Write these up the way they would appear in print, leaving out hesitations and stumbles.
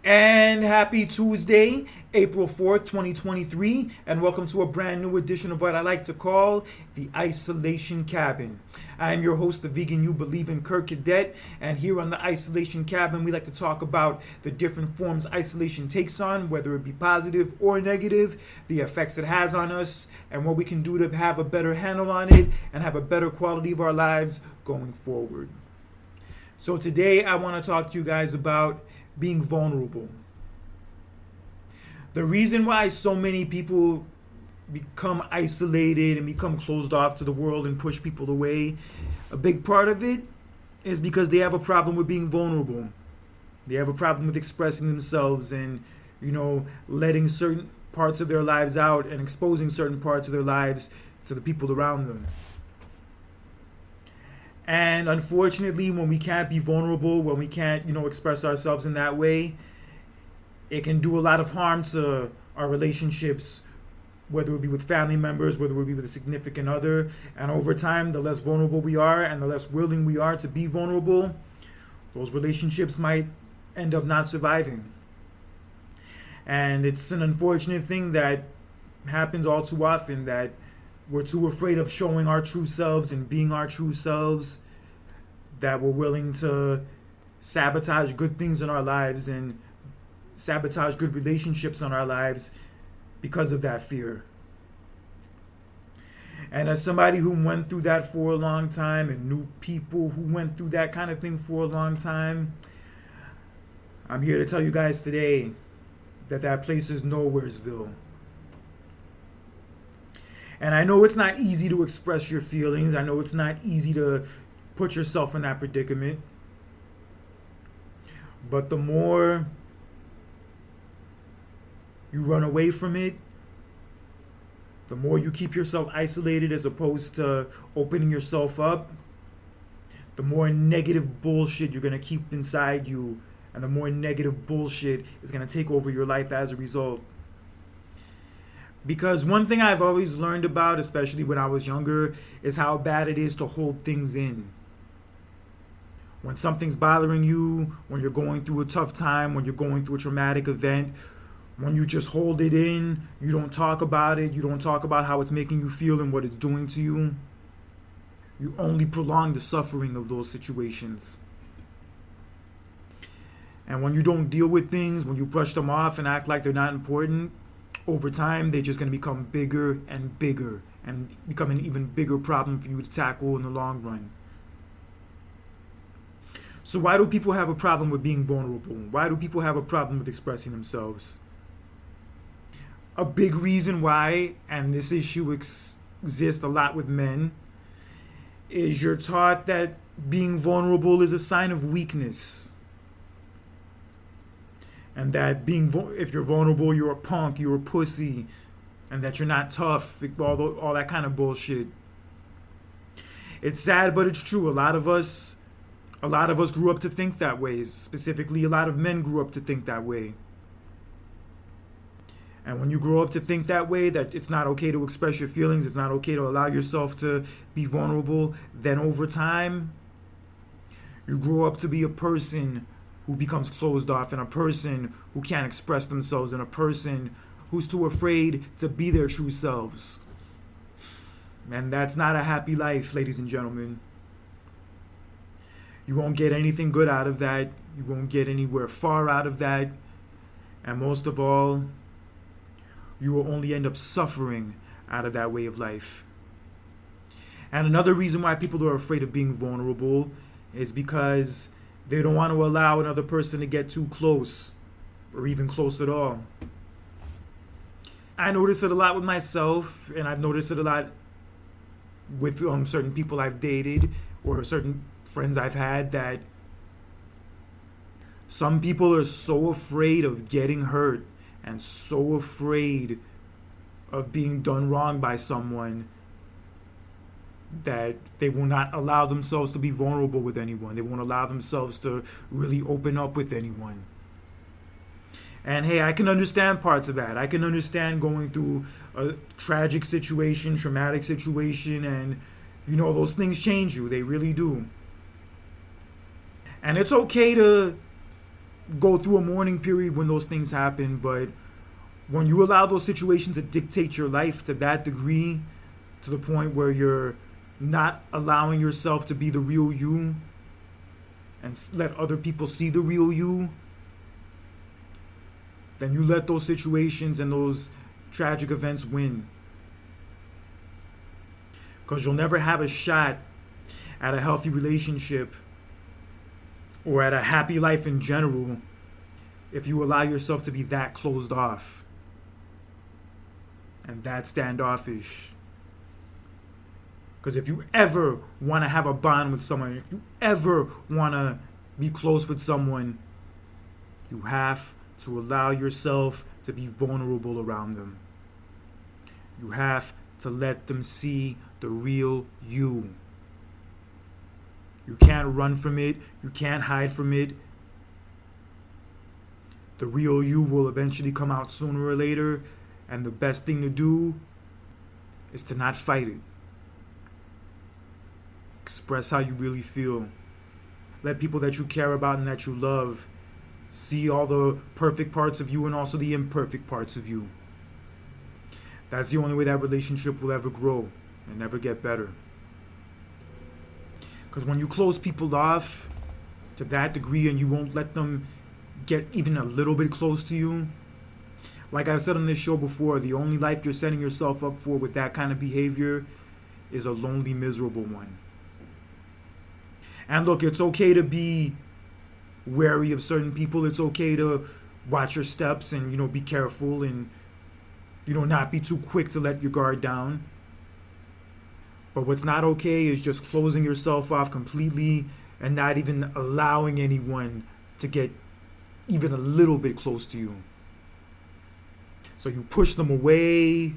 And happy Tuesday, April 4th, 2023, and welcome to a brand new edition of what I like to call the Isolation Cabin. I am your host, the vegan you believe in, Kirk Cadet, and here on the Isolation Cabin, we like to talk about the different forms isolation takes on, whether it be positive or negative, the effects it has on us, and what we can do to have a better handle on it and have a better quality of our lives going forward. So today, I want to talk to you guys about being vulnerable. The reason why so many people become isolated and become closed off to the world and push people away, a big part of it is because they have a problem with being vulnerable. They have a problem with expressing themselves and, letting certain parts of their lives out and exposing certain parts of their lives to the people around them. And unfortunately, when we can't be vulnerable, when we can't, express ourselves in that way, it can do a lot of harm to our relationships, whether it be with family members, whether it be with a significant other. And over time, the less vulnerable we are and the less willing we are to be vulnerable, those relationships might end up not surviving. And it's an unfortunate thing that happens all too often, that we're too afraid of showing our true selves and being our true selves, that we're willing to sabotage good things in our lives and sabotage good relationships in our lives because of that fear. And as somebody who went through that for a long time and knew people who went through that kind of thing for a long time, I'm here to tell you guys today that place is Nowheresville. And I know it's not easy to express your feelings. I know it's not easy to put yourself in that predicament. But the more you run away from it, the more you keep yourself isolated as opposed to opening yourself up, the more negative bullshit you're going to keep inside you, and the more negative bullshit is going to take over your life as a result. Because one thing I've always learned about, especially when I was younger, is how bad it is to hold things in. When something's bothering you, when you're going through a tough time, when you're going through a traumatic event, when you just hold it in, you don't talk about it, you don't talk about how it's making you feel and what it's doing to you, you only prolong the suffering of those situations. And when you don't deal with things, when you brush them off and act like they're not important, over time, they're just going to become bigger and bigger and become an even bigger problem for you to tackle in the long run. So why do people have a problem with being vulnerable? Why do people have a problem with expressing themselves? A big reason why, and this issue exists a lot with men, is you're taught that being vulnerable is a sign of weakness. And that if you're vulnerable, you're a punk, you're a pussy, and that you're not tough, all that kind of bullshit. It's sad, but it's true. A lot of us grew up to think that way. Specifically, a lot of men grew up to think that way. And when you grow up to think that way, that it's not okay to express your feelings, it's not okay to allow yourself to be vulnerable, then over time, you grow up to be a person who becomes closed off, and a person who can't express themselves, and a person who's too afraid to be their true selves. And that's not a happy life, ladies and gentlemen. You won't get anything good out of that. You won't get anywhere far out of that. And most of all, you will only end up suffering out of that way of life. And another reason why people are afraid of being vulnerable is because they don't want to allow another person to get too close, or even close at all. I notice it a lot with myself, and I've noticed it a lot with certain people I've dated or certain friends I've had, that some people are so afraid of getting hurt and so afraid of being done wrong by someone that they will not allow themselves to be vulnerable with anyone. They won't allow themselves to really open up with anyone. And hey, I can understand parts of that. I can understand going through a tragic situation, traumatic situation, and those things change you. They really do. And it's okay to go through a mourning period when those things happen, but when you allow those situations to dictate your life to that degree, to the point where you're not allowing yourself to be the real you and let other people see the real you, then you let those situations and those tragic events win. Because you'll never have a shot at a healthy relationship or at a happy life in general if you allow yourself to be that closed off and that standoffish. Because if you ever want to have a bond with someone, if you ever want to be close with someone, you have to allow yourself to be vulnerable around them. You have to let them see the real you. You can't run from it. You can't hide from it. The real you will eventually come out sooner or later, and the best thing to do is to not fight it. Express how you really feel. Let people that you care about and that you love see all the perfect parts of you and also the imperfect parts of you. That's the only way that relationship will ever grow and never get better. Because when you close people off to that degree and you won't let them get even a little bit close to you, like I said on this show before, the only life you're setting yourself up for with that kind of behavior is a lonely, miserable one. And look, it's okay to be wary of certain people. It's okay to watch your steps and, be careful and, not be too quick to let your guard down. But what's not okay is just closing yourself off completely and not even allowing anyone to get even a little bit close to you. So you push them away, you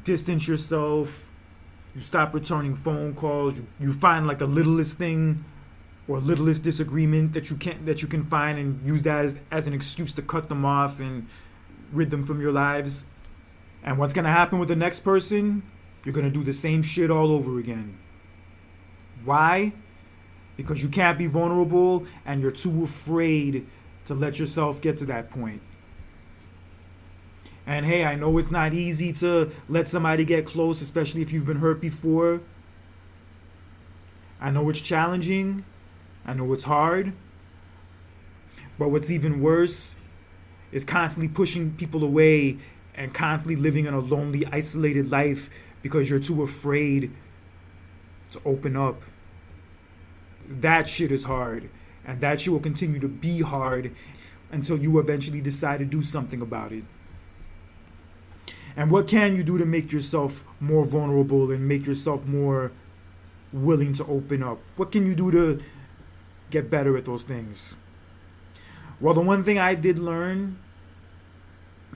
distance yourself, you stop returning phone calls, you find like the littlest thing or littlest disagreement that you can find and use that as an excuse to cut them off and rid them from your lives. And what's going to happen with the next person? You're going to do the same shit all over again. Why? Because you can't be vulnerable and you're too afraid to let yourself get to that point. And hey, I know it's not easy to let somebody get close, especially if you've been hurt before. I know it's challenging. I know it's hard. But what's even worse is constantly pushing people away and constantly living in a lonely, isolated life because you're too afraid to open up. That shit is hard. And that shit will continue to be hard until you eventually decide to do something about it. And what can you do to make yourself more vulnerable and make yourself more willing to open up? What can you do to get better at those things? Well, the one thing I did learn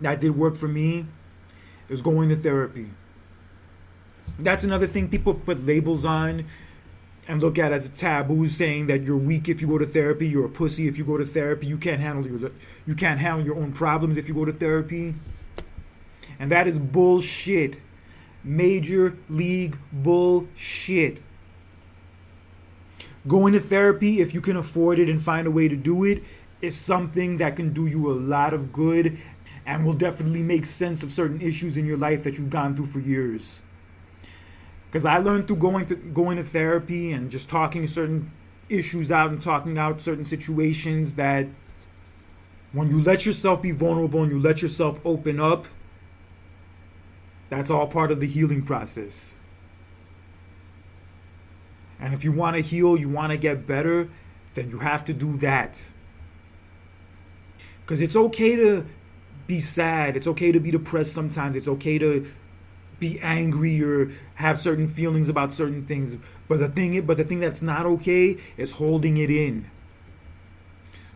that did work for me is going to therapy. That's another thing people put labels on and look at as a taboo, saying that you're weak if you go to therapy, you're a pussy if you go to therapy, you can't handle your own problems if you go to therapy. And that is bullshit. Major league bullshit. Going to therapy, if you can afford it and find a way to do it, is something that can do you a lot of good and will definitely make sense of certain issues in your life that you've gone through for years. Because I learned through going to therapy and just talking certain issues out and talking out certain situations that when you let yourself be vulnerable and you let yourself open up, that's all part of the healing process. And if you want to heal, you want to get better, then you have to do that. Because it's okay to be sad. It's okay to be depressed sometimes. It's okay to be angry or have certain feelings about certain things. But the thing that's not okay is holding it in.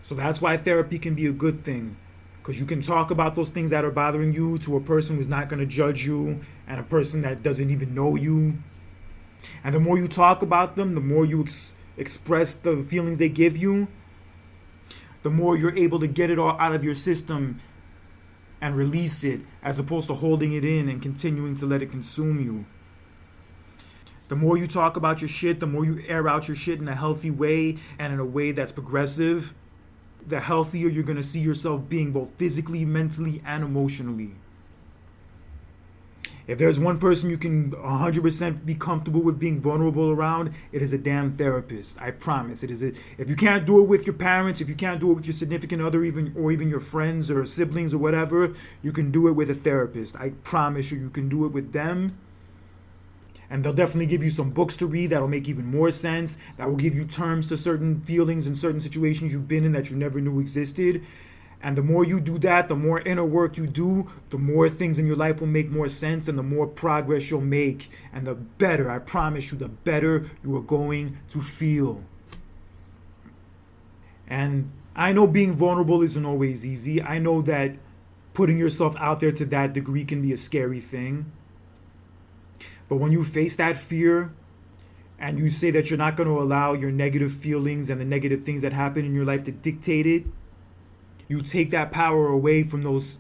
So that's why therapy can be a good thing. Because you can talk about those things that are bothering you to a person who's not going to judge you and a person that doesn't even know you. And the more you talk about them, the more you express the feelings they give you, the more you're able to get it all out of your system and release it, as opposed to holding it in and continuing to let it consume you. The more you talk about your shit, the more you air out your shit in a healthy way and in a way that's progressive, the healthier you're going to see yourself being both physically, mentally, and emotionally. If there's one person you can 100% be comfortable with being vulnerable around, it is a damn therapist. I promise. It is. If you can't do it with your parents, if you can't do it with your significant other, even your friends or siblings or whatever, you can do it with a therapist. I promise you can do it with them. And they'll definitely give you some books to read that'll make even more sense, that will give you terms to certain feelings and certain situations you've been in that you never knew existed. And the more you do that, the more inner work you do, the more things in your life will make more sense and the more progress you'll make. And the better, I promise you, the better you are going to feel. And I know being vulnerable isn't always easy. I know that putting yourself out there to that degree can be a scary thing. But when you face that fear and you say that you're not going to allow your negative feelings and the negative things that happen in your life to dictate it, you take that power away from those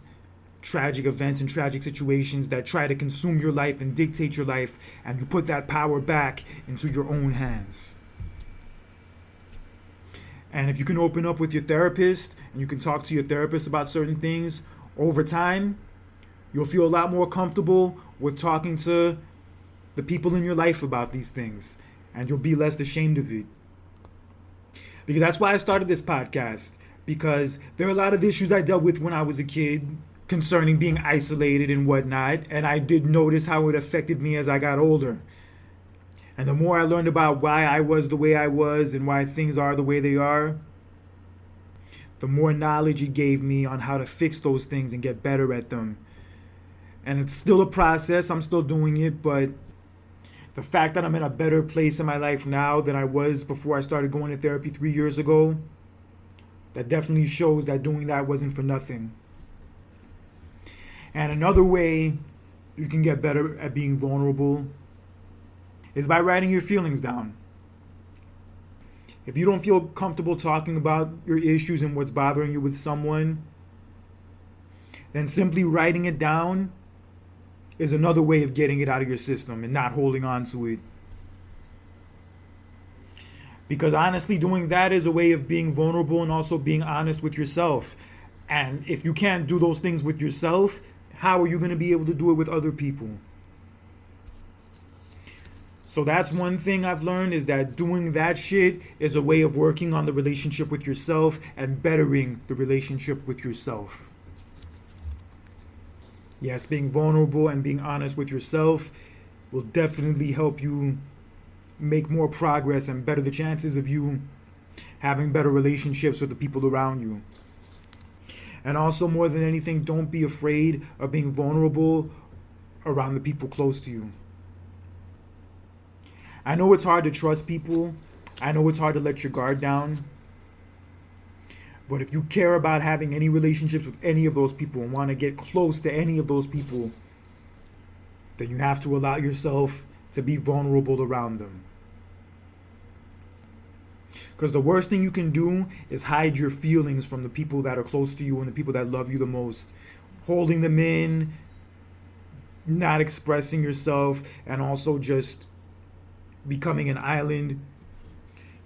tragic events and tragic situations that try to consume your life and dictate your life, and you put that power back into your own hands. And if you can open up with your therapist and you can talk to your therapist about certain things, over time, you'll feel a lot more comfortable with talking to the people in your life about these things, and you'll be less ashamed of it. Because that's why I started this podcast. Because there are a lot of issues I dealt with when I was a kid concerning being isolated and whatnot, and I did notice how it affected me as I got older. And the more I learned about why I was the way I was and why things are the way they are, the more knowledge it gave me on how to fix those things and get better at them. And it's still a process, I'm still doing it, but the fact that I'm in a better place in my life now than I was before I started going to therapy 3 years ago, that definitely shows that doing that wasn't for nothing. And another way you can get better at being vulnerable is by writing your feelings down. If you don't feel comfortable talking about your issues and what's bothering you with someone, then simply writing it down is another way of getting it out of your system and not holding on to it. Because honestly, doing that is a way of being vulnerable and also being honest with yourself. And if you can't do those things with yourself, how are you going to be able to do it with other people? So that's one thing I've learned, is that doing that shit is a way of working on the relationship with yourself and bettering the relationship with yourself. Yes, being vulnerable and being honest with yourself will definitely help you make more progress and better the chances of you having better relationships with the people around you. And also, more than anything, don't be afraid of being vulnerable around the people close to you. I know it's hard to trust people. I know it's hard to let your guard down. But if you care about having any relationships with any of those people and want to get close to any of those people, then you have to allow yourself to be vulnerable around them. Because the worst thing you can do is hide your feelings from the people that are close to you and the people that love you the most. Holding them in, not expressing yourself, and also just becoming an island.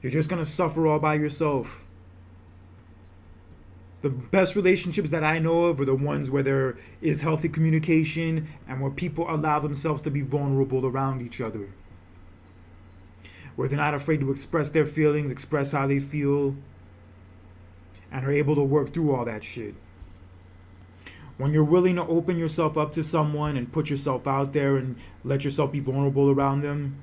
You're just going to suffer all by yourself. The best relationships that I know of are the ones where there is healthy communication and where people allow themselves to be vulnerable around each other. Where they're not afraid to express their feelings, express how they feel, and are able to work through all that shit. When you're willing to open yourself up to someone and put yourself out there and let yourself be vulnerable around them,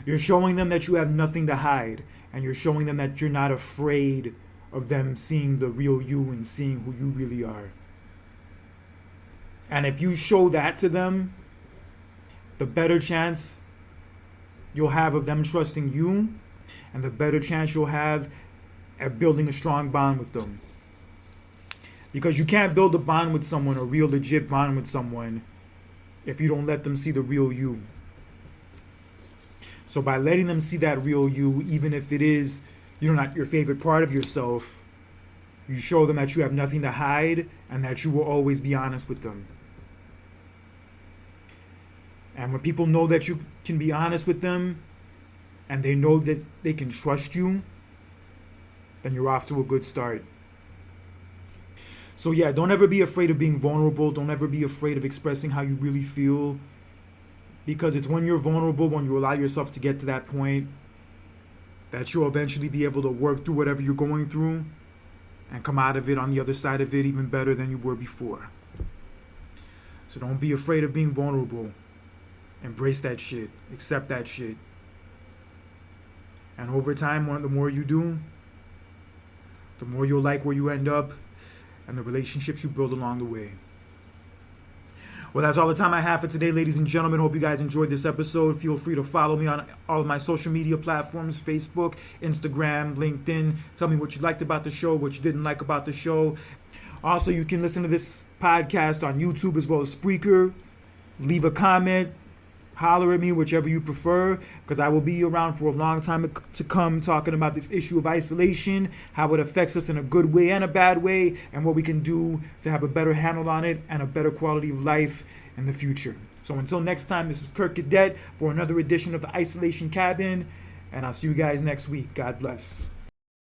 you're showing them that you have nothing to hide, and you're showing them that you're not afraid of them seeing the real you and seeing who you really are. And if you show that to them, the better chance you'll have of them trusting you, and the better chance you'll have at building a strong bond with them. Because you can't build a bond with someone, a real legit bond with someone, if you don't let them see the real you. So by letting them see that real you, even if it is, not your favorite part of yourself, you show them that you have nothing to hide and that you will always be honest with them. And when people know that you can be honest with them and they know that they can trust you, then you're off to a good start. So yeah, don't ever be afraid of being vulnerable. Don't ever be afraid of expressing how you really feel. Because it's when you're vulnerable, when you allow yourself to get to that point, that you'll eventually be able to work through whatever you're going through and come out of it on the other side of it even better than you were before. So don't be afraid of being vulnerable. Embrace that shit. Accept that shit. And over time, the more you do, the more you'll like where you end up and the relationships you build along the way. Well, that's all the time I have for today, ladies and gentlemen. Hope you guys enjoyed this episode. Feel free to follow me on all of my social media platforms, Facebook, Instagram, LinkedIn. Tell me what you liked about the show, what you didn't like about the show. Also, you can listen to this podcast on YouTube as well as Spreaker. Leave a comment. Holler at me, whichever you prefer, because I will be around for a long time to come talking about this issue of isolation, how it affects us in a good way and a bad way, and what we can do to have a better handle on it and a better quality of life in the future. So until next time, this is Kirk Cadet for another edition of the Isolation Cabin, and I'll see you guys next week. God bless.